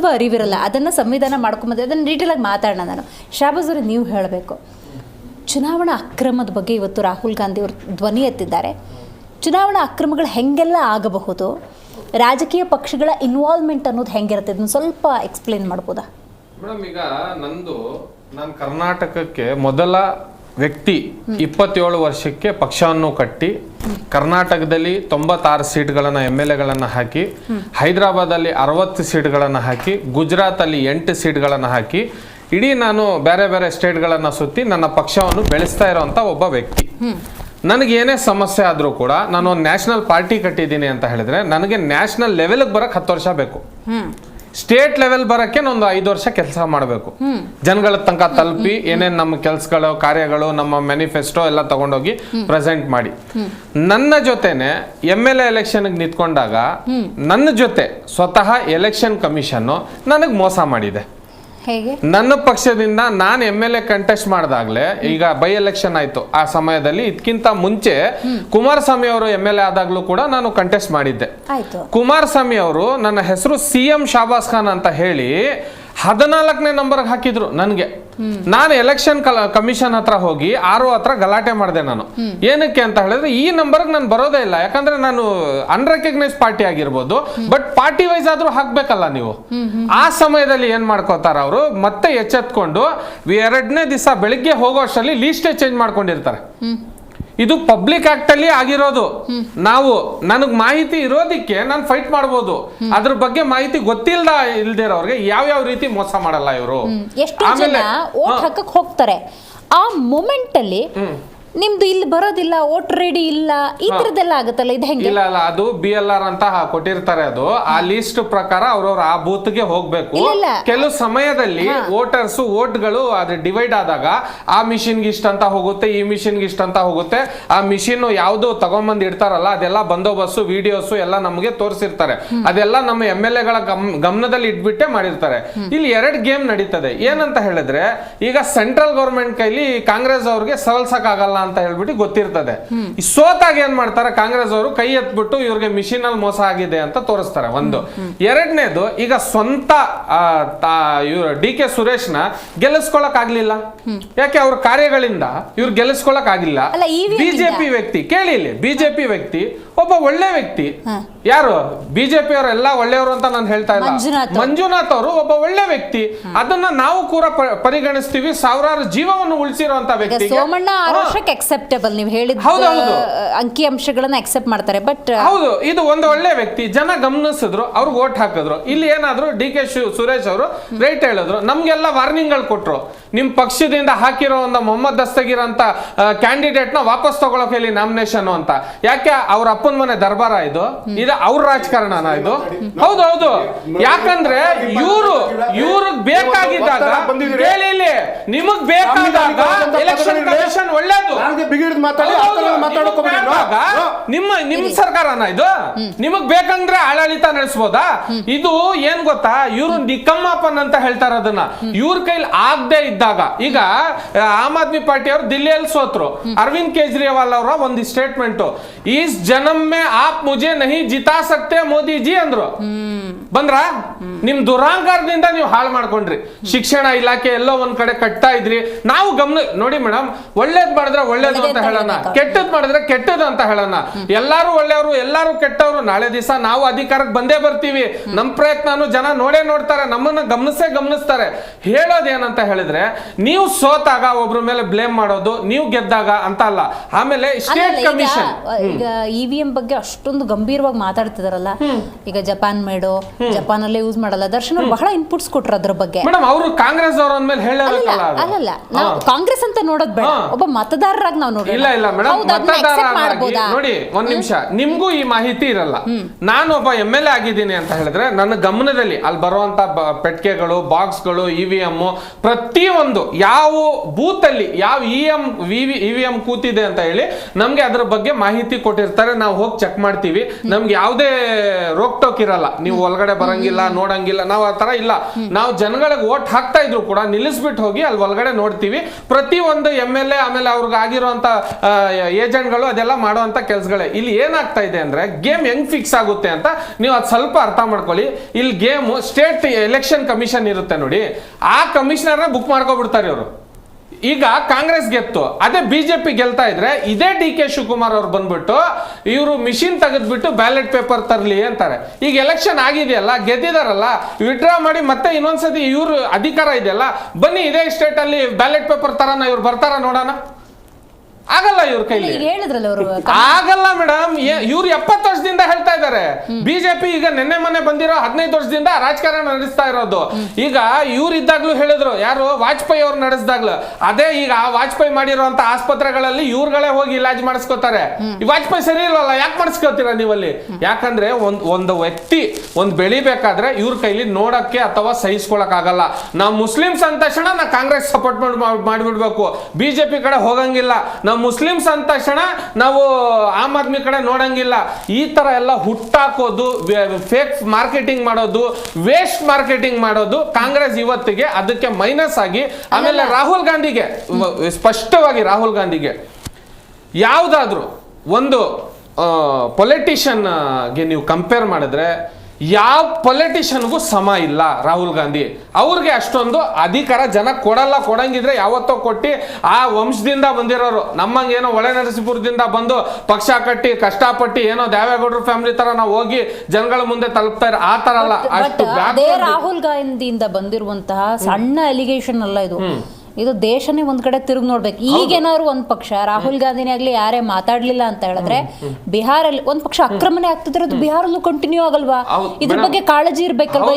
ಅಥವಾ ಅರಿವಿರಲ್ಲ, ಅದನ್ನು ಸಂವಿಧಾನ ಮಾಡ್ಕೊಂಬಂದ್ರೆ ಅದನ್ನು ಡೀಟೇಲಾಗಿ ಮಾತಾಡೋಣ. ನಾನು ಶಾಬಾಜ್ ಅವರೇ, ನೀವು ಹೇಳಬೇಕು, ಚುನಾವಣಾ ಅಕ್ರಮದ ಬಗ್ಗೆ ಇವತ್ತು ರಾಹುಲ್ ಗಾಂಧಿ ಅವರು ಧ್ವನಿ ಎತ್ತಿದ್ದಾರೆ. ಚುನಾವಣಾ ಅಕ್ರಮಗಳು ಹೆಂಗೆಲ್ಲ ಆಗಬಹುದು, ರಾಜಕೀಯ ಪಕ್ಷಗಳ ಇನ್ವಾಲ್ವ್ಮೆಂಟ್ ಅನ್ನೋದು ಹೆಂಗಿರುತ್ತೆ, ಇದನ್ನು ಸ್ವಲ್ಪ ಎಕ್ಸ್ಪ್ಲೇನ್ ಮಾಡ್ಬೋದಾ ಮೇಡಮ್? ಈಗ ನಾನು ಕರ್ನಾಟಕಕ್ಕೆ ಮೊದಲ ವ್ಯಕ್ತಿ 27 ವರ್ಷಕ್ಕೆ ಪಕ್ಷವನ್ನು ಕಟ್ಟಿ ಕರ್ನಾಟಕದಲ್ಲಿ 96 ಸೀಟ್ಗಳನ್ನು MLA ಹಾಕಿ, ಹೈದರಾಬಾದಲ್ಲಿ 60 ಸೀಟ್ಗಳನ್ನು ಹಾಕಿ, ಗುಜರಾತಲ್ಲಿ 8 ಸೀಟ್ಗಳನ್ನು ಹಾಕಿ, ಇಡೀ ನಾನು ಬೇರೆ ಬೇರೆ ಸ್ಟೇಟ್ಗಳನ್ನು ಸುತ್ತಿ ನನ್ನ ಪಕ್ಷವನ್ನು ಬೆಳೆಸ್ತಾ ಇರೋಂಥ ಒಬ್ಬ ವ್ಯಕ್ತಿ. ನನಗೆ ಏನೇ ಸಮಸ್ಯೆ ಆದರೂ ಕೂಡ ನಾನು ಒಂದು ನ್ಯಾಷನಲ್ ಪಾರ್ಟಿ ಕಟ್ಟಿದ್ದೀನಿ ಅಂತ ಹೇಳಿದ್ರೆ ನನಗೆ ನ್ಯಾಷನಲ್ ಲೆವೆಲ್ಗೆ ಬರಕ್ಕೆ 10 ವರ್ಷ ಬೇಕು. ಸ್ಟೇಟ್ ಲೆವೆಲ್ ಬರಕ್ಕೆ ಒಂದು 5 ವರ್ಷ ಕೆಲಸ ಮಾಡಬೇಕು, ಜನಗಳ ತನಕ ತಲುಪಿ ಏನೇನು ನಮ್ಮ ಕೆಲಸಗಳು ಕಾರ್ಯಗಳು ನಮ್ಮ ಮ್ಯಾನಿಫೆಸ್ಟೋ ಎಲ್ಲ ತಗೊಂಡೋಗಿ ಪ್ರೆಸೆಂಟ್ ಮಾಡಿ. ನನ್ನ ಜೊತೆನೆ MLA ಎಲೆಕ್ಷನ್ಗೆ ನಿಂತ್ಕೊಂಡಾಗ ನನ್ನ ಜೊತೆ ಸ್ವತಃ ಎಲೆಕ್ಷನ್ ಕಮಿಷನ್ ನನಗೆ ಮೋಸ ಮಾಡಿದೆ. ನನ್ನ ಪಕ್ಷದಿಂದ ನಾನು MLA ಕಂಟೆಸ್ಟ್ ಮಾಡಿದಾಗ್ಲೇ, ಈಗ ಬೈ ಎಲೆಕ್ಷನ್ ಆಯ್ತು ಆ ಸಮಯದಲ್ಲಿ, ಇದಕ್ಕಿಂತ ಮುಂಚೆ ಕುಮಾರಸ್ವಾಮಿ ಅವರು MLA ಆದಾಗ್ಲೂ ಕೂಡ ನಾನು ಕಂಟೆಸ್ಟ್ ಮಾಡಿದ್ದೆ. ಕುಮಾರಸ್ವಾಮಿ ಅವರು ನನ್ನ ಹೆಸರು CM ಶಾಬಾಜ್ ಖಾನ್ ಅಂತ ಹೇಳಿ 14ನೇ ನಂಬರ್ಗೆ ಹಾಕಿದ್ರು ನನಗೆ. ನಾನು ಎಲೆಕ್ಷನ್ ಕಮಿಷನ್ ಹತ್ರ ಹೋಗಿ RO ಹತ್ರ ಗಲಾಟೆ ಮಾಡಿದೆ. ನಾನು ಏನಕ್ಕೆ ಅಂತ ಹೇಳಿದ್ರೆ ಈ ನಂಬರ್ಗೆ ನಾನು ಬರೋದೇ ಇಲ್ಲ, ಯಾಕಂದ್ರೆ ನಾನು ಅನ್ರೆಕಗ್ನೈಸ್ ಪಾರ್ಟಿ ಆಗಿರ್ಬೋದು, ಬಟ್ ಪಾರ್ಟಿ ವೈಸ್ ಆದ್ರೂ ಹಾಕ್ಬೇಕಲ್ಲ ನೀವು. ಆ ಸಮಯದಲ್ಲಿ ಏನ್ ಮಾಡ್ಕೋತಾರ ಅವರು, ಮತ್ತೆ ಎಚ್ಚೆತ್ಕೊಂಡು 2ನೇ ದಿವಸ ಬೆಳಿಗ್ಗೆ ಹೋಗೋ ಅಷ್ಟರಲ್ಲಿ ಲೀಸ್ಟೇ ಚೇಂಜ್ ಮಾಡ್ಕೊಂಡಿರ್ತಾರೆ. ಇದು ಪಬ್ಲಿಕ್ ಆಕ್ಟ್ ಅಲ್ಲಿ ಆಗಿರೋದು. ನನಗ್ ಮಾಹಿತಿ ಇರೋದಿಕ್ಕೆ ನಾನು ಫೈಟ್ ಮಾಡ್ಬೋದು, ಅದ್ರ ಬಗ್ಗೆ ಮಾಹಿತಿ ಇಲ್ದಿರೋರ್ಗೆ ಯಾವ ರೀತಿ ಮೋಸ ಮಾಡಲ್ಲ ಇವರು. ಎಷ್ಟು ಜನ ವೋಟ್ ಹಾಕಕ್ ಹೋಗ್ತಾರೆ, ಆ ಮೊಮೆಂಟ್ ಅಲ್ಲಿ ನಿಮ್ದು ಇಲ್ಲಿ ಬರೋದಿಲ್ಲ, ವೋಟ್ ರೆಡಿ ಇಲ್ಲ, ಈ ತರದೆಲ್ಲ ಆಗುತ್ತಲ್ಲ, ಇದು ಹೆಂಗೆ? ಇಲ್ಲ, ಅದು BLR ಅಂತ ಕೊಟ್ಟಿರ್ತಾರೆ. ಅದು ಆ ಲಿಸ್ಟ್ ಪ್ರಕಾರ ಅವ್ರವ್ರ ಆ ಬೂತ್ ಗೆ ಹೋಗ್ಬೇಕು. ಕೆಲವು ಸಮಯದಲ್ಲಿ ವೋಟರ್ಸ್ ವೋಟ್ಗಳು ಅದು ಡಿವೈಡ್ ಆದಾಗ ಆ ಮಿಷಿನ್ ಗೆ ಇಷ್ಟ ಅಂತ ಹೋಗುತ್ತೆ, ಈ ಮಿಷಿನ್ ಗೆ ಇಷ್ಟ ಅಂತ ಹೋಗುತ್ತೆ. ಆ ಮಿಷಿನ್ ಯಾವ್ದು ತಗೊಂಬಂದ್ ಇಡ್ತಾರಲ್ಲ ಅದೆಲ್ಲ ಬಂದೋಬಸ್ತು ವಿಡಿಯೋಸ್ ಎಲ್ಲ ನಮಗೆ ತೋರಿಸಿರ್ತಾರೆ. ಅದೆಲ್ಲ ನಮ್ಮ MLA ಗಮನದಲ್ಲಿ ಇಟ್ಬಿಟ್ಟೆ ಮಾಡಿರ್ತಾರೆ. ಇಲ್ಲಿ 2 ಗೇಮ್ ನಡೀತದೆ. ಏನಂತ ಹೇಳಿದ್ರೆ, ಈಗ ಸೆಂಟ್ರಲ್ ಗವರ್ಮೆಂಟ್ ಕೈಲಿ ಕಾಂಗ್ರೆಸ್ ಅವ್ರಿಗೆ ಸವಲ್ಸಕ್ ಆಗಲ್ಲ ಅಂತ ಹೇಳ್ಬಿಟ್ಟು ಗೊತ್ತಿರ್ತದೆ. ಸೋತಾಗ ಏನ್ ಮಾಡ್ತಾರೆ, ಕಾಂಗ್ರೆಸ್ ಅವರು ಕೈ ಎತ್ಬಿಟ್ಟು ಇವ್ರಿಗೆ ಮಿಷಿನ್ ಅಲ್ಲಿ ಮೋಸ ಆಗಿದೆ ಅಂತ ತೋರಿಸ್ತಾರೆ. ಒಂದು. 2ನೇದು, ಈಗ ಸ್ವಂತ DK ಸುರೇಶ್ನ ಗೆಲ್ಲಿಸ್ಕೊಳಕ್ ಆಗ್ಲಿಲ್ಲ. ಯಾಕೆ? ಅವ್ರ ಕಾರ್ಯಗಳಿಂದ ಇವ್ರು ಗೆಲ್ಲಿಸ್ಕೊಳಕ್ ಆಗಿಲ್ಲ. ಬಿಜೆಪಿ ವ್ಯಕ್ತಿ ಕೇಳಿ, ಇಲ್ಲಿ ಬಿಜೆಪಿ ವ್ಯಕ್ತಿ ಒಬ್ಬ ಒಳ್ಳೆ ವ್ಯಕ್ತಿ. ಯಾರು? ಬಿಜೆಪಿ ಅವರು ಎಲ್ಲ ಒಳ್ಳೆಯವರು ಅಂತ ನಾನು ಹೇಳ್ತಾ ಇಲ್ಲ. ಮಂಜುನಾಥ್ ಅವರು ಒಬ್ಬ ಒಳ್ಳೆ ವ್ಯಕ್ತಿ, ಅದನ್ನ ನಾವು ಕೂಡ ಪರಿಗಣಿಸ್ತೀವಿ. ಸಾವಿರಾರು ಜೀವವನ್ನು ಉಳಿಸಿರುವಂತ ವ್ಯಕ್ತಿ. ಅಕ್ಸೆಪ್ಟಬಲ್, ನೀವು ಹೇಳಿದ ಅಂಕಿ ಅಂಶಗಳನ್ನ ಅಕ್ಸೆಪ್ಟ್ ಮಾಡ್ತಾರೆ. ಬಟ್ ಹೌದು, ಇದು ಒಂದು ಒಳ್ಳೆ ವ್ಯಕ್ತಿ, ಜನ ಗಮನಿಸಿದ್ರು, ಅವ್ರಿಗೆ ವೋಟ್ ಹಾಕಿದ್ರು. ಇಲ್ಲಿ ಏನಾದ್ರು DK ಸುರೇಶ್ ಅವರು ರೈಟ್ ಹೇಳಿದ್ರು, ನಮ್ಗೆಲ್ಲ ವಾರ್ನಿಂಗ್ ಗಳು ಕೊಟ್ರು. ನಿಮ್ ಪಕ್ಷದಿಂದ ಹಾಕಿರೋ ಒಂದು ಮೊಹಮ್ಮದ್ ದಸ್ತಗೀರ್ ಅಂತ ಕ್ಯಾಂಡಿಡೇಟ್ ನ ವಾಪಸ್ ತಗೊಳಕ್ ಹೇಳಿ ನಾಮಿನೇಷನ್ ಅಂತ. ಯಾಕೆ? ಅವ್ರ ಅಪ್ಪನ ಮನೆ ದರ್ಬಾರ ಇದು ಅವ್ರ ರಾಜಕಾರಣನ ಇದು? ಹೌದು. ಯಾಕಂದ್ರೆ ಇವ್ರಿಗೆ ಬೇಕಾಗಿದ್ದಾಗ, ನಿಮಗ್ ಬೇಕಾದಾಗ ಎಲೆಕ್ಷನ್ ಕಮಿಷನ್ ಒಳ್ಳೇದು. ನಿಮ್ ಸರ್ಕಾರನ ಇದು? ನಿಮಗ್ ಬೇಕಂದ್ರೆ ಆಡಳಿತ ನಡೆಸಬಹುದಾ? ಇದು ಏನ್ ಗೊತ್ತಾ, ಇವ್ರು ನಿಕಮ್ಮಪ್ಪನ್ ಅಂತ ಹೇಳ್ತಾರ. ಅದನ್ನ ಇವ್ರ ಕೈಲಿ ಆಗದೆ ಇದ್ದಾಗ, ಈಗ ಆಮ್ ಆದ್ಮಿ ಪಾರ್ಟಿ ಅವರು ದಿಲ್ಲಿಯಲ್ಲಿ ಸೋತ್ರು. ಅರವಿಂದ್ ಕೇಜ್ರಿವಾಲ್ ಅವರ ಒಂದು ಸ್ಟೇಟ್ಮೆಂಟ್, ಈಸ್ ಜನಮ್ ಮೇ ಆಪ್ ಮುಜೆ ನಹಿ ಜಿತಾ ಸಕ್ತೆ ಮೋದಿ ಜಿ ಅಂದ್ರು. ಬಂದ್ರ? ನಿಮ್ ದುರಾಂಕಾರದಿಂದ ನೀವು ಹಾಳು ಮಾಡ್ಕೊಂಡ್ರಿ. ಶಿಕ್ಷಣ ಇಲಾಖೆ ಎಲ್ಲೋ ಒಂದ್ ಕಡೆ ಕಟ್ತಾ ಇದ್ರಿ. ನಾವು ಗಮನ ನೋಡಿ ಮೇಡಮ್, ಒಳ್ಳೇದ್ ಮಾಡಿದ್ರೆ ಒಳ್ಳೇದು ಅಂತ ಹೇಳೋಣ, ಕೆಟ್ಟದ್ ಮಾಡಿದ್ರೆ ಕೆಟ್ಟದ್ದು ಅಂತ ಹೇಳೋಣ. ಎಲ್ಲಾರು ಒಳ್ಳೆಯವರು, ಎಲ್ಲಾರು ಕೆಟ್ಟವರು. ನಾಳೆ ದಿವಸ ನಾವು ಅಧಿಕಾರಕ್ಕೆ ಬಂದೇ ಬರ್ತೀವಿ. ನಮ್ ಪ್ರಯತ್ನನು ಜನ ನೋಡ್ತಾರೆ, ನಮ್ಮನ್ನ ಗಮನಿಸ್ತಾರೆ. ಹೇಳೋದೇನಂತ ಹೇಳಿದ್ರೆ, ನೀವು ಸೋತಾಗ ಒಬ್ರ ಮೇಲೆ ಬ್ಲೇಮ್ ಮಾಡೋದು, ನೀವು ಗೆದ್ದಾಗ ಅಂತ ಅಲ್ಲ. ಆಮೇಲೆ ಸ್ಟೇಟ್ ಕಮಿಷನ್ ಈಗ EVM ಬಗ್ಗೆ ಅಷ್ಟೊಂದು ಗಂಭೀರವಾಗಿ ಮಾತಾಡ್ತಿದಾರಲ್ಲ. ಈಗ ಜಪಾನ್ ಅಲ್ಲೇ ಯೂಸ್ ಮಾಡಲ್ಲ. ದರ್ಶನ್ ಅವರು ಬಹಳ ಇನ್ಪುಟ್ಸ್ ಕೊಟ್ರು ಅದ್ರ ಬಗ್ಗೆ. ಮೇಡಮ್, ಅವರು ಕಾಂಗ್ರೆಸ್ ಅವ್ರ ಅಂದ್ಮೇಲೆ ಹೇಳಬೇಕಲ್ಲ. ಅಲ್ಲಲ್ಲ, ನಾವು ಕಾಂಗ್ರೆಸ್ ಅಂತ ನೋಡೋದ್ ಬೇಡ, ಒಬ್ಬ ಮತದಾರರಾಗಿ ನಾವು ನೋಡೋಣ. ಇಲ್ಲ ಮೇಡಮ್, ಮತದಾರರಾಗಿ ನೋಡಿ, ಒಂದ್ ನಿಮಿಷ, ನಿಮ್ಗೂ ಈ ಮಾಹಿತಿ ಇರಲ್ಲ. ನಾನು ಒಬ್ಬ MLA ಆಗಿದ್ದೀನಿ ಅಂತ ಹೇಳಿದ್ರೆ ನನ್ನ ಗಮನದಲ್ಲಿ ಅಲ್ಲಿ ಬರುವಂತ ಪೆಟ್ಟಿಗೆಗಳು, ಬಾಕ್ಸ್ಗಳು, EVM ಪ್ರತಿಯೊಂದು ಯಾವ ಬೂತ್ ಅಲ್ಲಿ ಯಾವ EVM ಕೂತಿದೆ ಅಂತ ಹೇಳಿ ನಮ್ಗೆ ಅದ್ರ ಬಗ್ಗೆ ಮಾಹಿತಿ ಕೊಟ್ಟಿರ್ತಾರೆ. ನಾವು ಹೋಗಿ ಚೆಕ್ ಮಾಡ್ತೀವಿ. ನಮ್ಗೆ ಯಾವುದೇ ರೋಕ್ ಟೋಕ್ ಇರಲ್ಲ. ನೀವು ಒಳಗಡೆ ಬರಂಗಿಲ್ಲ, ನೋಡಂಗಿಲ್ಲ, ನಾವು ಆ ತರ ಇಲ್ಲ. ನಾವು ಜನಗಳಿಗೆ ವೋಟ್ ಹಾಕ್ತಾ ಇದ್ರು ಕೂಡ ನಿಲ್ಲಿಸ್ಬಿಟ್ಟು ಹೋಗಿ ಅಲ್ಲಿ ಒಳಗಡೆ ನೋಡ್ತೀವಿ. ಪ್ರತಿ ಒಂದು MLA ಆಮೇಲೆ ಅವ್ರಿಗೆ ಆಗಿರುವಂತ ಏಜೆಂಟ್ಗಳು ಅದೆಲ್ಲ ಮಾಡುವಂತ ಕೆಲಸಗಳೇ. ಇಲ್ಲಿ ಏನಾಗ್ತಾ ಇದೆ ಅಂದ್ರೆ ಗೇಮ್ ಹೆಂಗ್ ಫಿಕ್ಸ್ ಆಗುತ್ತೆ ಅಂತ ನೀವು ಅದು ಸ್ವಲ್ಪ ಅರ್ಥ ಮಾಡ್ಕೊಳ್ಳಿ. ಇಲ್ಲಿ ಗೇಮ್ ಸ್ಟೇಟ್ ಎಲೆಕ್ಷನ್ ಕಮಿಷನ್ ಇರುತ್ತೆ ನೋಡಿ, ಆ ಕಮಿಷನರ್ನ ಬುಕ್ ಮಾಡ್ಕೊಬಿಡ್ತಾರೆ ಇವರು. ಈಗ ಕಾಂಗ್ರೆಸ್ ಗೆತ್ತು, ಅದೇ ಬಿಜೆಪಿ ಗೆಲ್ತಾ ಇದ್ರೆ ಇದೇ DK ಶಿವಕುಮಾರ್ ಅವ್ರು ಬಂದ್ಬಿಟ್ಟು ಇವರು ಮಿಷಿನ್ ತೆಗೆದ್ಬಿಟ್ಟು ಬ್ಯಾಲೆಟ್ ಪೇಪರ್ ತರಲಿ ಅಂತಾರೆ. ಈಗ ಎಲೆಕ್ಷನ್ ಆಗಿದೆಯಲ್ಲ, ಗೆದ್ದಿದಾರಲ್ಲ, ವಿಡ್ರಾ ಮಾಡಿ ಮತ್ತೆ ಇನ್ನೊಂದ್ಸತಿ ಇವ್ರು ಅಧಿಕಾರ ಇದೆಯಲ್ಲ, ಬನ್ನಿ ಇದೇ ಸ್ಟೇಟ್ ಅಲ್ಲಿ ಬ್ಯಾಲೆಟ್ ಪೇಪರ್ ತರನ ಇವ್ರು ಬರ್ತಾರ ನೋಡೋಣ. ಆಗಲ್ಲ ಇವ್ರ ಕೈಲಿ, ಹೇಳಿದ್ರಲ್ಲ ಅವರು ಆಗಲ್ಲ ಮೇಡಮ್. ಇವ್ರು 70 ವರ್ಷದಿಂದ ಹೇಳ್ತಾ ಇದ್ದಾರೆ. ಬಿಜೆಪಿ ಈಗ ನಿನ್ನೆ ಮೊನ್ನೆ ಬಂದಿರೋ 15 ವರ್ಷದಿಂದ ರಾಜಕಾರಣ ನಡೆಸ್ತಾ ಇರೋದು. ಈಗ ಇವ್ರು ಇದ್ದಾಗ್ಲೂ ಹೇಳಿದ್ರು, ಯಾರು ವಾಜಪೇಯಿ ಅವ್ರು ನಡೆಸಿದಾಗ್ಲು. ಅದೇ ಈಗ ಆ ವಾಜಪೇಯಿ ಮಾಡಿರುವಂತ ಆಸ್ಪತ್ರೆಗಳಲ್ಲಿ ಇವ್ರುಗಳೇ ಹೋಗಿ ಇಲಾಜ್ ಮಾಡಿಸ್ಕೋತಾರೆ. ಈ ವಾಜಪೇಯಿ ಸರಿ ಇಲ್ವಲ್ಲ, ಯಾಕೆ ಮಾಡಿಸ್ಕೋತೀರಾ ನೀವಲ್ಲಿ? ಯಾಕಂದ್ರೆ ಒಂದು ವ್ಯಕ್ತಿ ಬೆಳಿಬೇಕಾದ್ರೆ ಇವ್ರ ಕೈಲಿ ನೋಡಕ್ಕೆ ಅಥವಾ ಸಹಿಸ್ಕೊಳಕ್ ಆಗಲ್ಲ. ನಾವು ಮುಸ್ಲಿಮ್ಸ್ ಅಂದ ತಕ್ಷಣ ನಾ ಕಾಂಗ್ರೆಸ್ ಸಪೋರ್ಟ್ ಮಾಡಿಬಿಡ್ಬೇಕು, ಬಿಜೆಪಿ ಕಡೆ ಹೋಗಂಗಿಲ್ಲ. ನಾವು ಮುಸ್ಲಿಮ್ಸ್ ಅಂದ ತಕ್ಷಣ ನಾವು ಆಮ್ ಆದ್ಮಿ ಕಡೆ ನೋಡಂಗಿಲ್ಲ. ಈ ತರ ಎಲ್ಲ ಹುಟ್ಟಾಕೋದು, ಫೇಕ್ ಮಾರ್ಕೆಟಿಂಗ್ ಮಾಡೋದು, ವೇಸ್ಟ್ ಮಾರ್ಕೆಟಿಂಗ್ ಮಾಡೋದು ಕಾಂಗ್ರೆಸ್ ಇವತ್ತಿಗೆ ಅದಕ್ಕೆ ಮೈನಸ್ ಆಗಿ. ಆಮೇಲೆ ರಾಹುಲ್ ಗಾಂಧಿಗೆ ಸ್ಪಷ್ಟವಾಗಿ, ರಾಹುಲ್ ಗಾಂಧಿಗೆ ಯಾವುದಾದ್ರೂ ಒಂದು ಪೊಲಿಟಿಷಿಯನ್ಗೆ ನೀವು ಕಂಪೇರ್ ಮಾಡಿದ್ರೆ ಯಾವ ಪೊಲಿಟಿಷಿಯನ್ಗೂ ಸಮ ಇಲ್ಲ ರಾಹುಲ್ ಗಾಂಧಿ. ಅವ್ರಿಗೆ ಅಷ್ಟೊಂದು ಅಧಿಕಾರ ಜನ ಕೊಡಂಗಿದ್ರೆ ಯಾವತ್ತೋ ಕೊಟ್ಟು ಆ ವಂಶದಿಂದ ಬಂದಿರೋರು. ನಮ್ಮಂಗೇನೋ ಒಳೆ ನರಸೀಪುರದಿಂದ ಬಂದು ಪಕ್ಷ ಕಟ್ಟಿ ಕಷ್ಟಪಟ್ಟು ಏನೋ ದೇವೇಗೌಡರ ಫ್ಯಾಮಿಲಿ ತರ ನಾವು ಹೋಗಿ ಜನಗಳ ಮುಂದೆ ತಲುಪ್ತಾ ಇರೋ ಆ ತರ ಅಲ್ಲ. ಅಷ್ಟು ರಾಹುಲ್ ಗಾಂಧಿಯಿಂದ ಬಂದಿರುವಂತಹ ಸಣ್ಣ ಅಲಿಗೇಷನ್ ಅಲ್ಲ ಇದು. ಇದು ದೇಶನೇ ಒಂದ್ ಕಡೆ ತಿರುಗಿ ನೋಡ್ಬೇಕು. ಈಗೇನಾದ್ರು ಒಂದ್ ಪಕ್ಷ ರಾಹುಲ್ ಗಾಂಧಿನೇ ಆಗ್ಲಿ ಯಾರೇ ಮಾತಾಡ್ಲಿಲ್ಲ ಅಂತ ಹೇಳಿದ್ರೆ ಬಿಹಾರಲ್ಲಿ ಒಂದ್ ಪಕ್ಷ ಅಕ್ರಮಣೆ ಆಗ್ತಿದ್ರೆ ಅದು ಬಿಹಾರಲ್ಲೂ ಕಂಟಿನ್ಯೂ ಆಗಲ್ವಾ? ಇದ್ರ ಬಗ್ಗೆ ಕಾಳಜಿ ಇರ್ಬೇಕಲ್ವಾ?